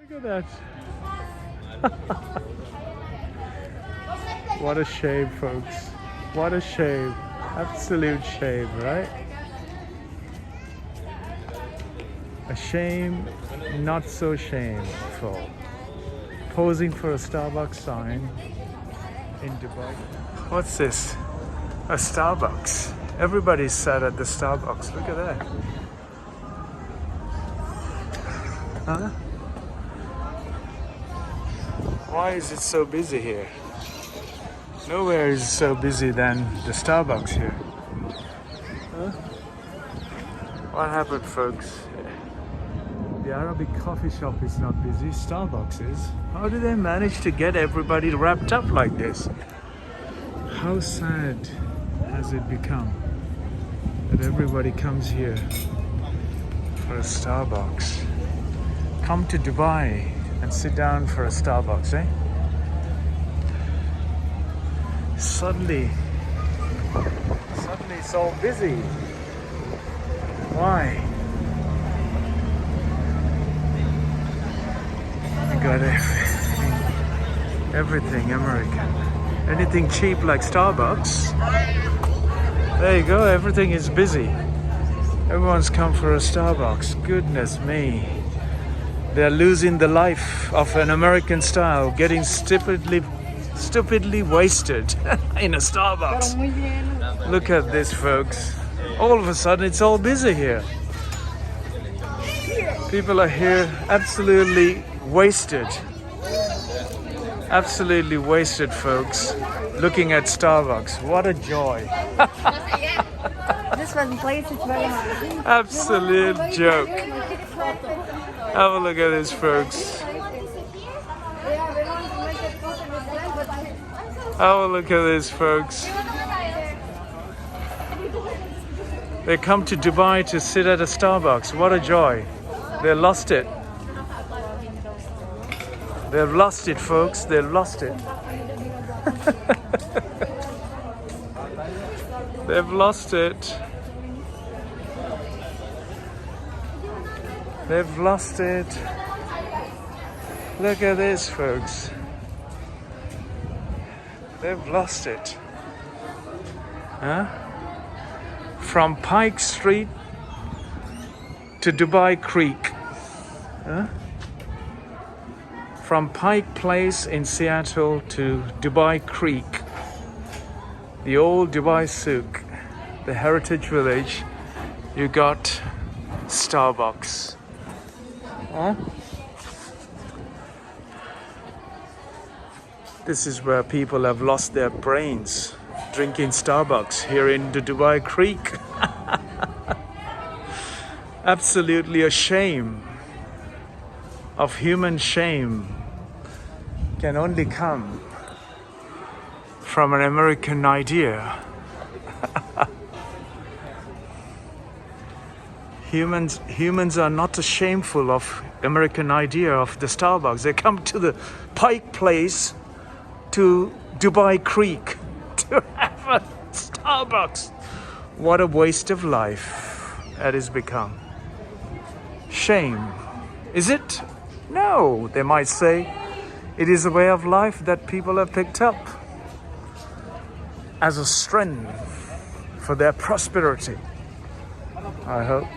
Look at that. What a shame, folks. What a shame. Absolute shame, right? A shame, not so shameful. Posing for a Starbucks sign in Dubai. What's this? A Starbucks. Everybody's sat at the Starbucks. Look at that. Huh? Why is it so busy here? Nowhere is so busy than the Starbucks here. Huh? What happened, folks? The Arabic coffee shop is not busy, Starbucks is. How do they manage to get everybody wrapped up like this? How sad has it become that everybody comes here for a Starbucks? Come to Dubai and sit down for a Starbucks, eh? Suddenly it's all busy. Why? You got everything American. Anything cheap like Starbucks. There you go, everything is busy. Everyone's come for a Starbucks. Goodness me. They're losing the life of an American style, getting stupidly wasted in a Starbucks. Look at this, folks. All of a sudden, it's all busy here. People are here absolutely wasted. Absolutely wasted, folks. Looking at Starbucks. What a joy. This one place is very hard. Absolute joke. Have a look at this, folks. Have a look at this, folks. They come to Dubai to sit at a Starbucks. What a joy. They lost it. They've lost it, folks. They've lost it. They've lost it. They've lost it. Look at this, folks. They've lost it. Huh? From Pike Street to Dubai Creek. Huh? From Pike Place in Seattle to Dubai Creek. The old Dubai Souk, the heritage village, you got Starbucks. Huh? This is where people have lost their brains, drinking Starbucks here in the Dubai Creek. Absolutely a shame of human shame can only come from an American idea. Humans are not shameful of American idea of the Starbucks. They come to the Pike Place to Dubai Creek to have a Starbucks. What a waste of life that has become. Shame. Is it? No, they might say it is a way of life that people have picked up as a strength for their prosperity. I hope.